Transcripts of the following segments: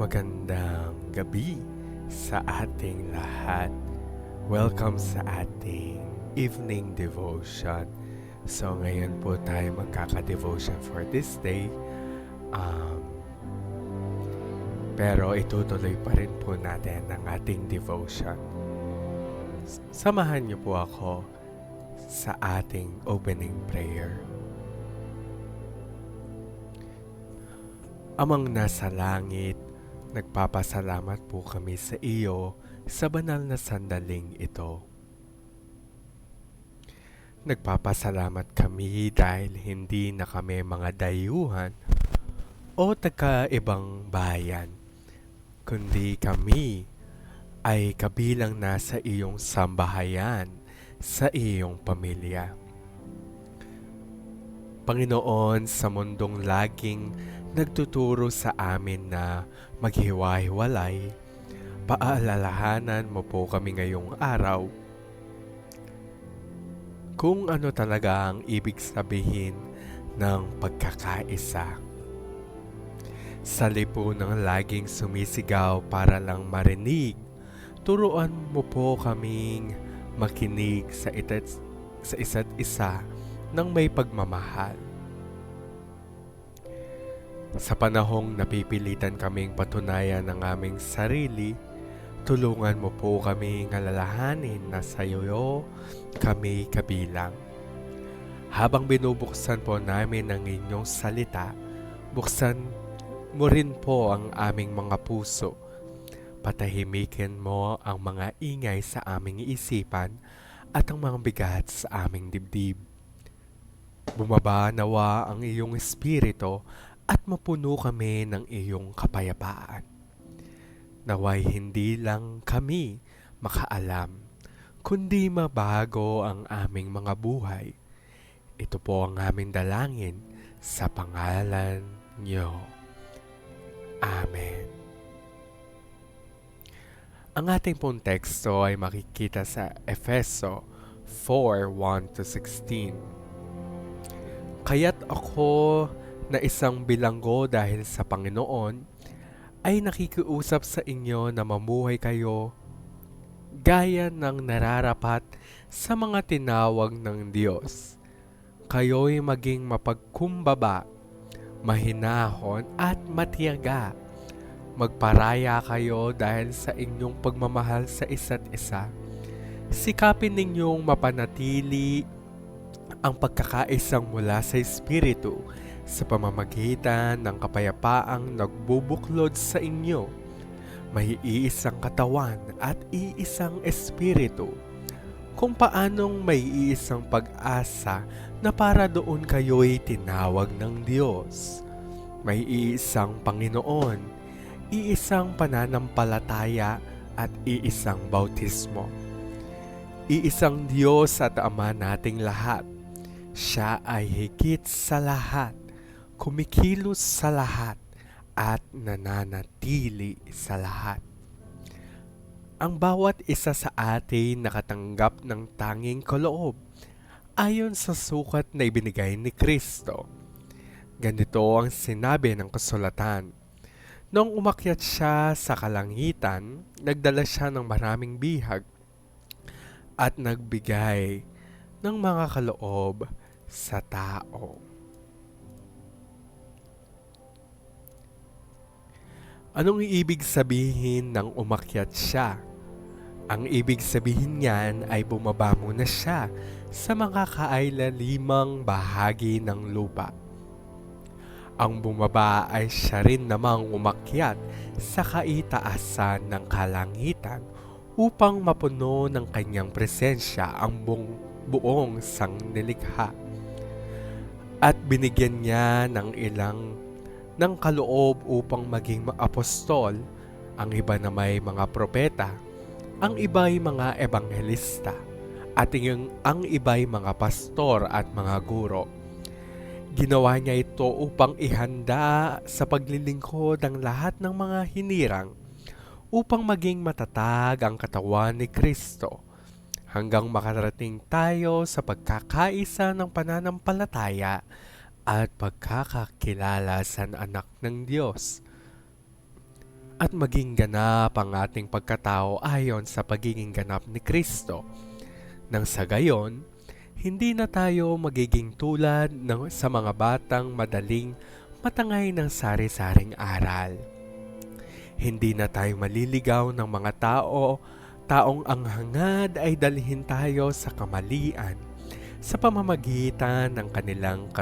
Magandang gabi sa ating lahat. Welcome sa ating evening devotion. So ngayon po tayo magkaka-devotion for this day. Pero itutuloy pa rin po natin ang ating devotion. Samahan niyo po ako sa ating opening prayer. Amang nasa langit, nagpapasalamat po kami sa iyo sa banal na sandaling ito. Nagpapasalamat kami dahil hindi na kami mga dayuhan o taga-ibang bayan, kundi kami ay kabilang na sa iyong sambahayan, sa iyong pamilya. Panginoon, sa mundong laging nagtuturo sa amin na maghiwa-hiwalay, paalalahanan mo po kami ngayong araw kung ano talaga ang ibig sabihin ng pagkakaisa. Sa lipunang laging sumisigaw para lang marinig, turuan mo po kaming makinig sa isa't isa ng may pagmamahal. Sa panahong napipilitan kaming patunayan ng aming sarili, tulungan mo po kami alalahanin na sa iyo kami kabilang. Habang binubuksan po namin ang inyong salita, buksan mo rin po ang aming mga puso. Patahimikin mo ang mga ingay sa aming isipan at ang mga bigat sa aming dibdib. Bumaba nawa ang iyong espiritu at mapuno kami ng iyong kapayapaan. Naway hindi lang kami makaalam, kundi mabago ang aming mga buhay. Ito po ang aming dalangin sa pangalan niyo. Amen. Ang ating pong teksto ay makikita sa Efeso 4:1-16. Kaya't ako na isang bilanggo dahil sa Panginoon ay nakikiusap sa inyo na mamuhay kayo gaya ng nararapat sa mga tinawag ng Diyos. Kayo'y maging mapagkumbaba, mahinahon at matiyaga. Magparaya kayo dahil sa inyong pagmamahal sa isa't isa. Sikapin ninyong mapanatili ang pagkakaisang mula sa Espiritu sa pamamagitan ng kapayapaang nagbubuklod sa inyo. May iisang katawan at iisang Espiritu. Kung paanong may iisang pag-asa na para doon kayo'y tinawag ng Diyos. May iisang Panginoon, iisang pananampalataya at iisang bautismo. Iisang Diyos at Ama nating lahat. Siya ay higit sa lahat, kumikilos sa lahat, at nananatili sa lahat. Ang bawat isa sa atin nakatanggap ng tanging kaloob ayon sa sukat na ibinigay ni Kristo. Ganito ang sinabi ng kasulatan. Noong umakyat siya sa kalangitan, nagdala siya ng maraming bihag at nagbigay ng mga kaloob sa tao. Anong ibig sabihin ng umakyat siya? Ang ibig sabihin niyan ay bumaba muna siya sa mga kailalimang bahagi ng lupa. Ang bumaba ay siya rin namang umakyat sa kaitaasan ng kalangitan upang mapuno ng kanyang presensya ang buong sangnilikha. At binigyan niya ng kaloob upang maging apostol, ang iba na may mga propeta, ang iba'y mga ebanghelista, at ang iba'y mga pastor at mga guro. Ginawa niya ito upang ihanda sa paglilingkod ang lahat ng mga hinirang upang maging matatag ang katawan ni Kristo hanggang makarating tayo sa pagkakaisa ng pananampalataya at pagkakakilala sa anak ng Diyos. at maging ganap ang ating pagkatao ayon sa pagiging ganap ni Kristo. Nang sa gayon, hindi na tayo magiging tulad sa mga batang madaling matangay ng sari-saring aral. Hindi na tayo maliligaw ng mga taong ang hangad ay dalhin tayo sa kamalian sa pamamagitan ng kanilang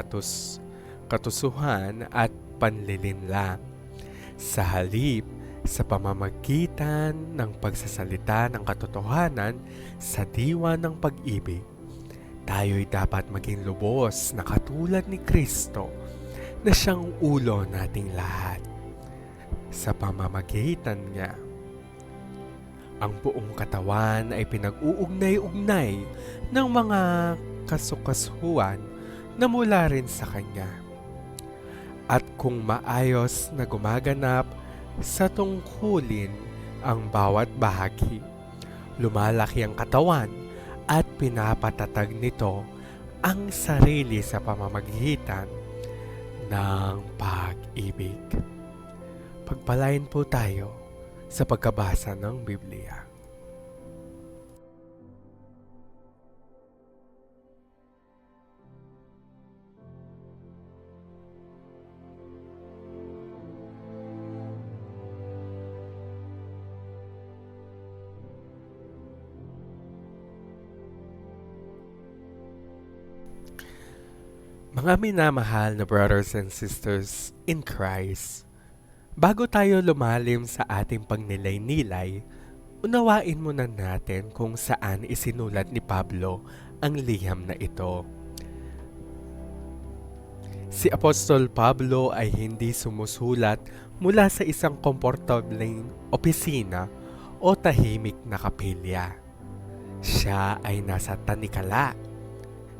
katusuhan at panlilinlang. Sa halip, sa pamamagitan ng pagsasalita ng katotohanan sa diwa ng pag-ibig, tayo'y dapat maging lubos na katulad ni Kristo na siyang ulo nating lahat. Sa pamamagitan niya, ang buong katawan ay pinag-uugnay-ugnay ng mga kasukasuhan na mula rin sa Kanya. At kung maayos na gumaganap sa tungkulin ang bawat bahagi, lumalaki ang katawan at pinapatatag nito ang sarili sa pamamagitan ng pag-ibig. Pagpalain po tayo sa pagkabasa ng Biblia. Mga minamahal na brothers and sisters in Christ, bago tayo lumalim sa ating pagnilay-nilay, unawain muna natin kung saan isinulat ni Pablo ang liham na ito. Si Apostol Pablo ay hindi sumusulat mula sa isang komportableng opisina o tahimik na kapilya. Siya ay nasa tanikala.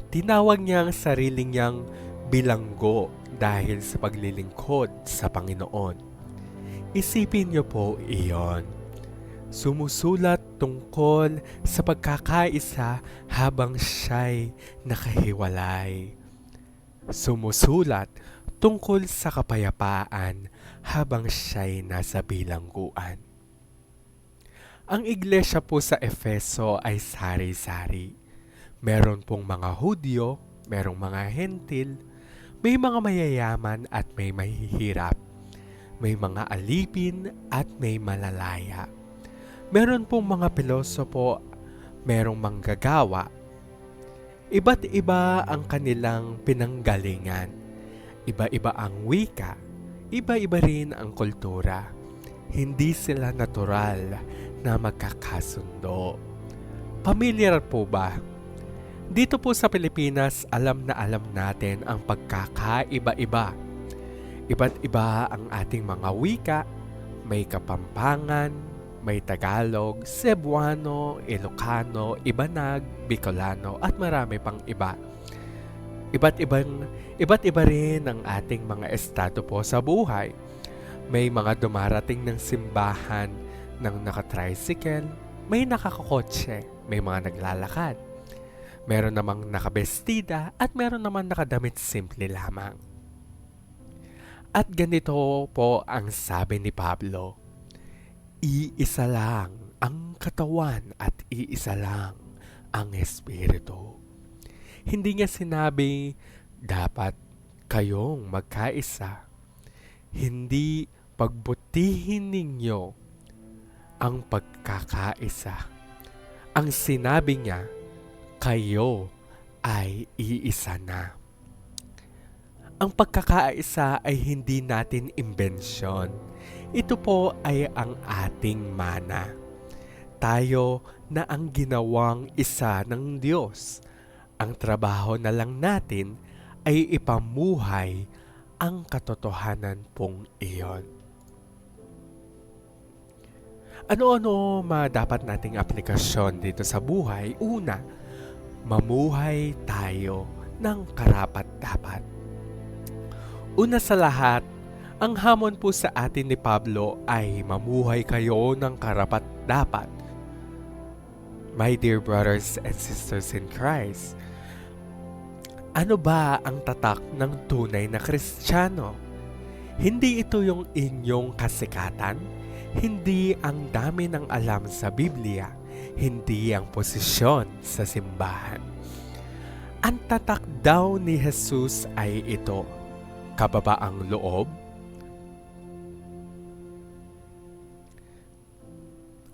Tinawag niya ang sarili niyang bilanggo dahil sa paglilingkod sa Panginoon. Isipin niyo po iyon. Sumusulat tungkol sa pagkakaisa habang siya'y nakahiwalay. Sumusulat tungkol sa kapayapaan habang siya'y nasa bilangguan. Ang iglesia po sa Efeso ay sari-sari. Meron pong mga Hudyo, merong mga Hentil, may mga mayayaman at may mahihirap, may mga alipin at may malalaya. Meron pong mga pilosopo, merong manggagawa. Iba't iba ang kanilang pinanggalingan. Iba-iba ang wika, iba-iba rin ang kultura. Hindi sila natural na magkakasundo. Pamilyar po ba? Dito po sa Pilipinas, alam na alam natin ang pagkakaiba-iba. Iba't iba ang ating mga wika, may Kapampangan, may Tagalog, Cebuano, Ilocano, Ibanag, Bicolano at marami pang iba. Iba't iba rin ang ating mga estado po sa buhay. May mga dumarating ng simbahan ng nakatricycle, may nakakakotse, may mga naglalakad. Meron namang nakabestida at meron naman nakadamit simple lamang. At ganito po ang sabi ni Pablo, iisa lang ang katawan at iisa lang ang espiritu. Hindi niya sinabi dapat kayong magkaisa. Hindi pagbutihin ninyo ang pagkakaisa. Ang sinabi niya, kayo ay iisa na. Ang pagkakaisa ay hindi natin imbensyon. Ito po ay ang ating mana. Tayo na ang ginawang isa ng Diyos. Ang trabaho na lang natin ay ipamuhay ang katotohanan pong iyon. Ano-ano dapat nating aplikasyon dito sa buhay? Una, mamuhay tayo ng karapat-dapat. Una sa lahat, ang hamon po sa atin ni Pablo ay mamuhay kayo ng karapat-dapat. My dear brothers and sisters in Christ, ano ba ang tatak ng tunay na Kristiyano? Hindi ito yung inyong kasikatan, Hindi ang dami ng alam sa Biblia, hindi ang posisyon sa simbahan. Ang tatak daw ni Jesus ay ito, kababaang loob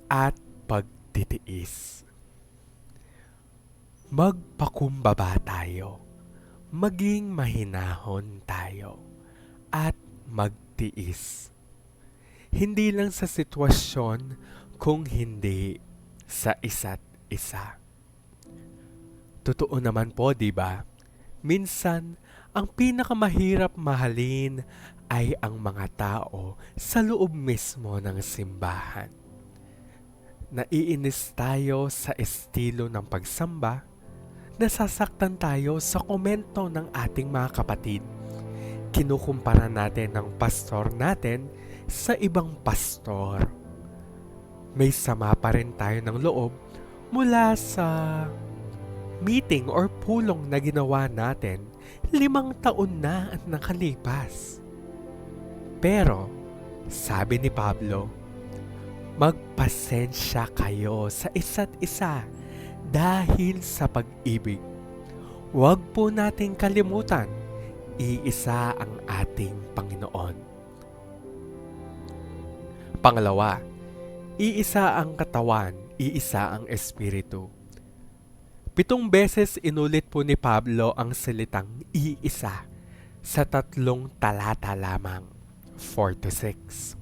at pagtitiis. Magpakumbaba tayo, maging mahinahon tayo, at magtiis. Hindi lang sa sitwasyon, kung hindi sa isa't isa. Totoo naman po, di ba? Minsan, ang pinakamahirap mahalin ay ang mga tao sa loob mismo ng simbahan. Naiinis tayo sa estilo ng pagsamba, nasasaktan tayo sa komento ng ating mga kapatid. Kinukumpara natin ang pastor natin sa ibang pastor. May sama pa rin tayo ng loob mula sa meeting or pulong na ginawa natin 5 taon na at nakalipas. Pero, sabi ni Pablo, magpasensya kayo sa isa't isa dahil sa pag-ibig. Huwag po nating kalimutan, iisa ang ating Panginoon. Pangalawa, iisa ang katawan, iisa ang espiritu. 7 beses inulit po ni Pablo ang salitang iisa sa 3 talata lamang, 4-6.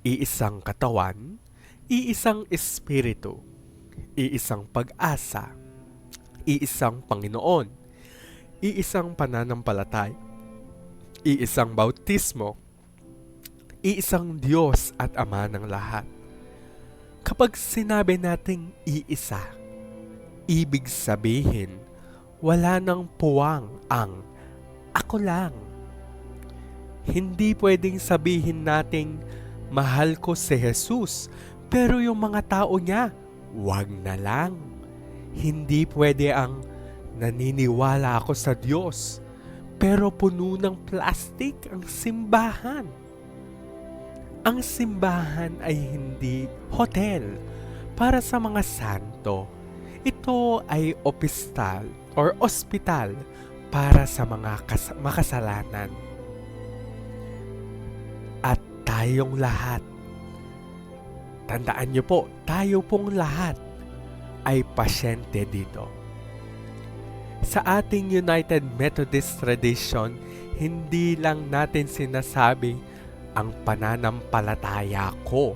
Iisang katawan, iisang espiritu, iisang pag-asa, iisang Panginoon, iisang pananampalataya, iisang bautismo, iisang Diyos at Ama ng lahat. Kapag sinabi nating iisa, ibig sabihin, wala nang puwang ang ako lang. Hindi pwedeng sabihin nating mahal ko si Jesus, pero yung mga tao niya, wag na lang. Hindi pwede ang naniniwala ako sa Diyos, pero puno ng plastic ang simbahan. Ang simbahan ay hindi hotel para sa mga santo. Ito ay ospital para sa mga makasalanan. At tayong lahat, tandaan niyo po, tayo pong lahat ay pasyente dito. Sa ating United Methodist tradition, hindi lang natin sinasabi ang pananampalataya ko.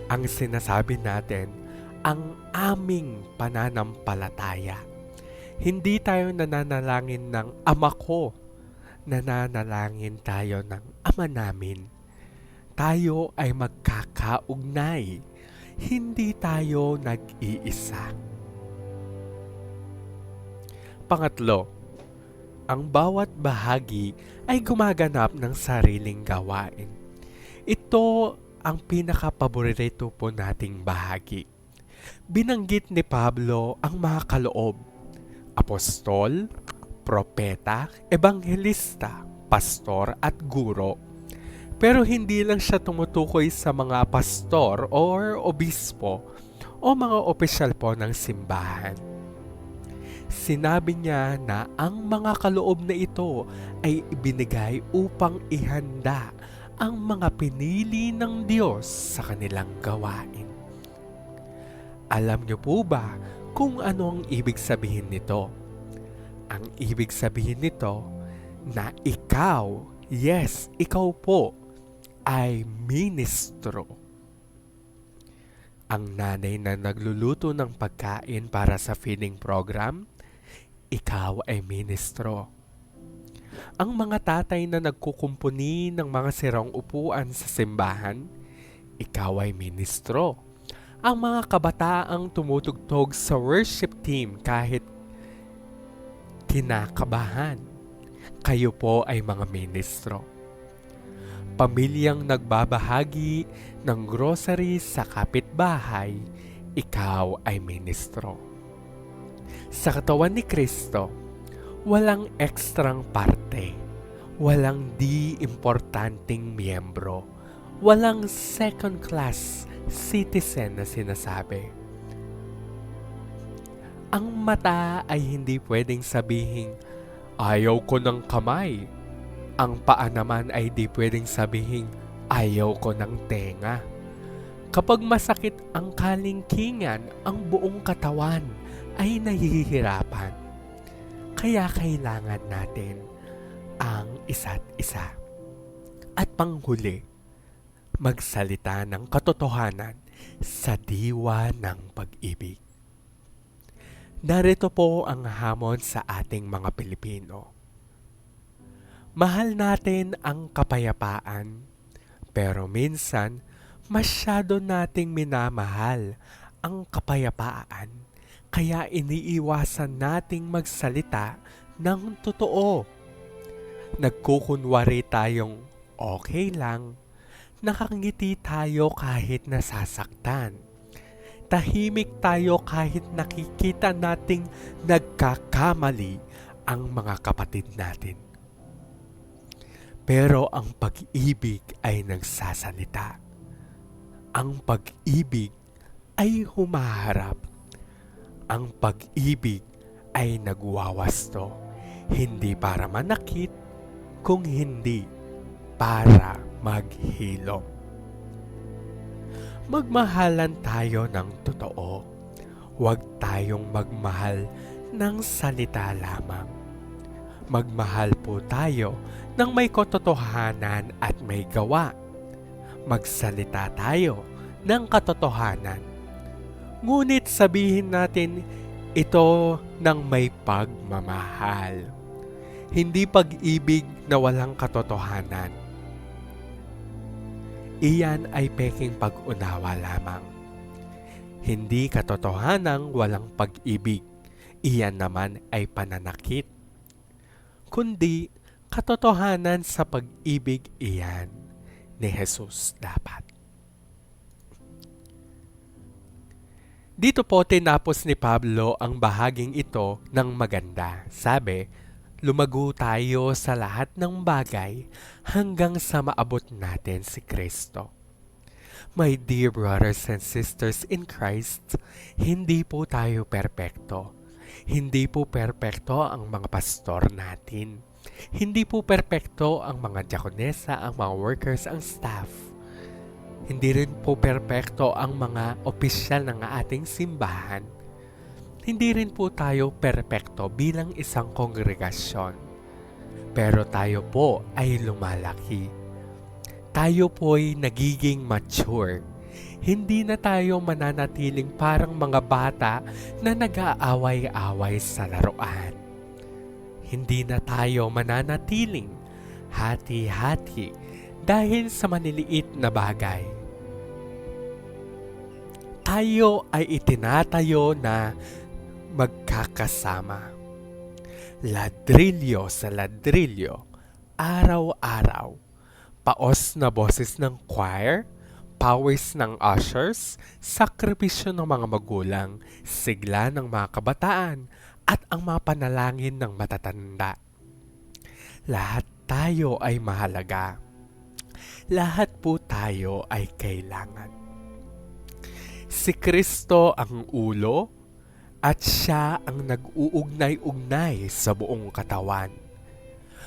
Ang sinasabi natin, ang aming pananampalataya. Hindi tayo nananalangin ng Ama ko, nananalangin tayo ng Ama namin. Tayo ay magkakaugnay, hindi tayo nag-iisa. Pangatlo, ang bawat bahagi ay gumaganap ng sariling gawain. Ito ang pinaka-paborito po nating bahagi. Binanggit ni Pablo ang mga kaloob, apostol, propeta, ebanghelista, pastor at guro. Pero hindi lang siya tumutukoy sa mga pastor or obispo o mga opisyal po ng simbahan. Sinabi niya na ang mga kaloob na ito ay ibinigay upang ihanda ang mga pinili ng Diyos sa kanilang gawain. Alam niyo po ba kung ano ang ibig sabihin nito? Ang ibig sabihin nito na ikaw, yes, ikaw po, ay ministro. Ang nanay na nagluluto ng pagkain para sa feeding program, ikaw ay ministro. Ang mga tatay na nagkukumpuni ng mga sirang upuan sa simbahan, ikaw ay ministro. Ang mga kabataang tumutugtog sa worship team kahit kinakabahan, kayo po ay mga ministro. Pamilyang nagbabahagi ng grocery sa kapitbahay, ikaw ay ministro. Sa katawan ni Kristo, walang ekstrang parte, walang di importanteng miyembro, Walang second class citizen na sinasabi. Ang mata ay hindi pwedeng sabihing, ayaw ko ng kamay. Ang paa naman ay di pwedeng sabihing, ayaw ko ng tenga. Kapag masakit ang kalingkingan, ang buong katawan ay nahihirapan. Kaya kailangan natin ang isa't isa. At panghuli, magsalita ng katotohanan sa diwa ng pag-ibig. Narito po ang hamon sa ating mga Pilipino. Mahal natin ang kapayapaan, pero minsan masyado nating minamahal ang kapayapaan, kaya iniiwasan nating magsalita ng totoo. Nagkukunwari tayong okay lang, nakangiti tayo kahit nasasaktan. Tahimik tayo kahit nakikita nating nagkakamali ang mga kapatid natin. Pero ang pag-ibig ay nagsasalita. Ang pag-ibig ay humaharap. Ang pag-ibig ay nagwawasto. Hindi para manakit, kung hindi para maghilom. Magmahalan tayo ng totoo. Huwag tayong magmahal ng salita lamang. Magmahal po tayo ng may katotohanan at may gawa. Magsalita tayo ng katotohanan. Ngunit sabihin natin ito ng may pagmamahal. Hindi pag-ibig na walang katotohanan. Iyan ay peking pag-unawa lamang. Hindi katotohanang walang pag-ibig. Iyan naman ay pananakit. Kundi katotohanan sa pag-ibig, iyan ni Jesus dapat. Dito po tinapos ni Pablo ang bahaging ito ng maganda. Sabi, lumago tayo sa lahat ng bagay hanggang sa maabot natin si Kristo. My dear brothers and sisters in Christ, hindi po tayo perpekto. Hindi po perpekto ang mga pastor natin. Hindi po perpekto ang mga diakonesa, ang mga workers, ang staff. Hindi rin po perpekto ang mga opisyal ng ating simbahan. Hindi rin po tayo perpekto bilang isang kongregasyon. Pero tayo po ay lumalaki. Tayo po ay nagiging mature. Hindi na tayo mananatiling parang mga bata na nag-aaway-away sa laruan. Hindi na tayo mananatiling hati-hati dahil sa maniliit na bagay. Tayo ay itinatayo na magkakasama. Ladrilyo sa ladrilyo, araw-araw. Paos na boses ng choir, pawis ng ushers, sakripisyo ng mga magulang, sigla ng mga kabataan, at ang mga panalangin ng matatanda. Lahat tayo ay mahalaga. Lahat po tayo ay kailangan. Si Kristo ang ulo at siya ang nag-uugnay-ugnay sa buong katawan.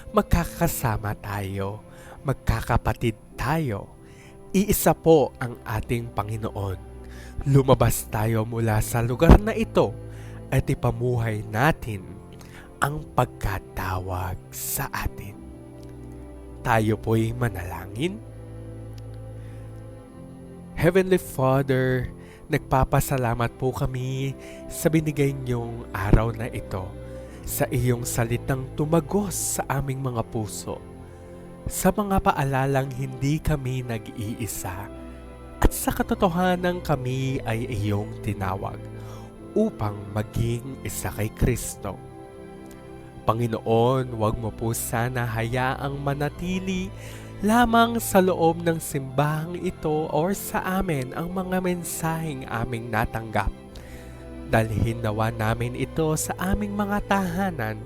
Magkakasama tayo, magkakapatid tayo. Iisa po ang ating Panginoon. Lumabas tayo mula sa lugar na ito at ipamuhay natin ang pagkatawag sa atin. Tayo po'y manalangin. Heavenly Father, nagpapasalamat po kami sa binigay niyong araw na ito, sa iyong salitang tumagos sa aming mga puso, sa mga paalalang hindi kami nag-iisa, at sa katotohanan kami ay iyong tinawag upang maging isa kay Kristo. Panginoon, huwag mo po sana hayaang manatili lamang sa loob ng simbahang ito or sa amin ang mga mensaheng aming natanggap. Dalhin nawa namin ito sa aming mga tahanan,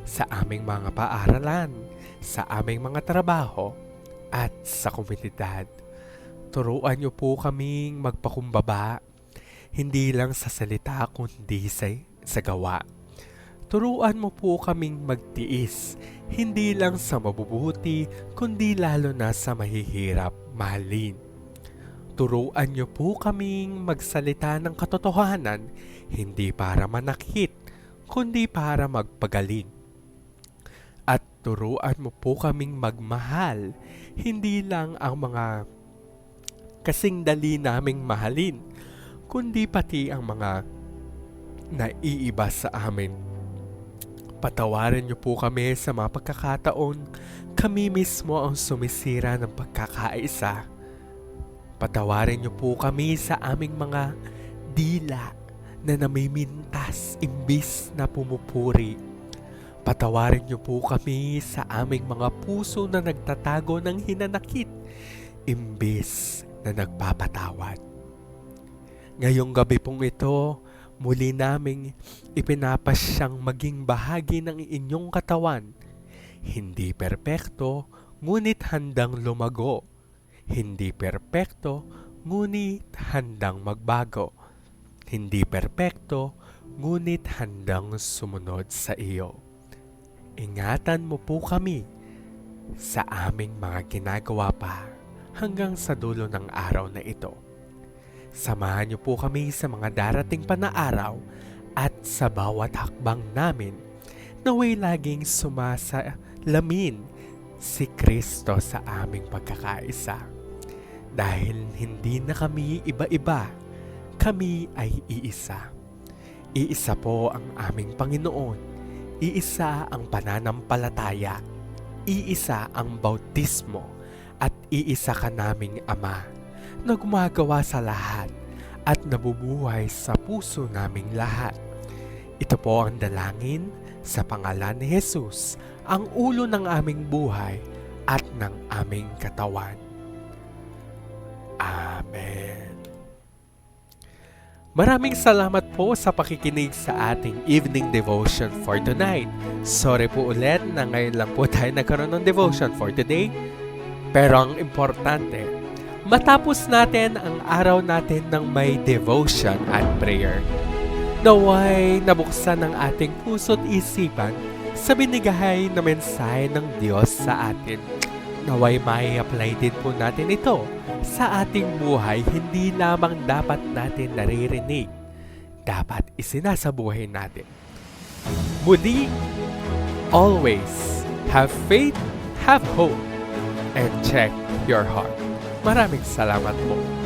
sa aming mga paaralan, sa aming mga trabaho, at sa komunidad. Turuan niyo po kaming magpakumbaba, hindi lang sa salita kundi sa gawa. Turuan mo po kaming magtiis, hindi lang sa mabubuti kundi lalo na sa mahihirap mahalin. Turuan niyo po kaming magsalita ng katotohanan, hindi para manakit, kundi para magpagaling. At turuan mo po kaming magmahal, hindi lang ang mga kasing dali naming mahalin, kundi pati ang mga naiiba sa amin. Patawarin niyo po kami sa mga pagkakataon kami mismo ang sumisira ng pagkakaisa. Patawarin niyo po kami sa aming mga dila na namimintas imbis na pumupuri. Patawarin niyo po kami sa aming mga puso na nagtatago ng hinanakit imbis na nagpapatawad. Ngayong gabi pong ito, muli naming ipinapasyang maging bahagi ng inyong katawan. Hindi perpekto, ngunit handang lumago. Hindi perpekto, ngunit handang magbago. Hindi perpekto, ngunit handang sumunod sa iyo. Ingatan mo po kami sa aming mga ginagawa pa hanggang sa dulo ng araw na ito. Samahan niyo po kami sa mga darating pa na araw at sa bawat hakbang namin naway laging sumasalamin si Kristo sa aming pagkakaisa. Dahil hindi na kami iba-iba, kami ay iisa. Iisa po ang aming Panginoon, iisa ang pananampalataya, iisa ang bautismo, at iisa ka naming Ama na gumagawa sa lahat at nabubuhay sa puso naming lahat. Ito po ang dalangin sa pangalan ni Jesus, ang ulo ng aming buhay at ng aming katawan. Amen. Maraming salamat po sa pakikinig sa ating evening devotion for tonight. Sorry po ulit na ngayon lang po tayo nagkaroon ng devotion for today. Pero ang importante, matapos natin ang araw natin ng may devotion at prayer. Naway nabuksan ang ating puso't isipan sa binigay na mensahe ng Diyos sa atin. Naway mai-apply din po natin ito sa ating buhay, hindi lamang dapat natin naririnig, dapat isinasabuhay natin. Muli, always have faith, have hope, and check your heart. Maraming salamat po.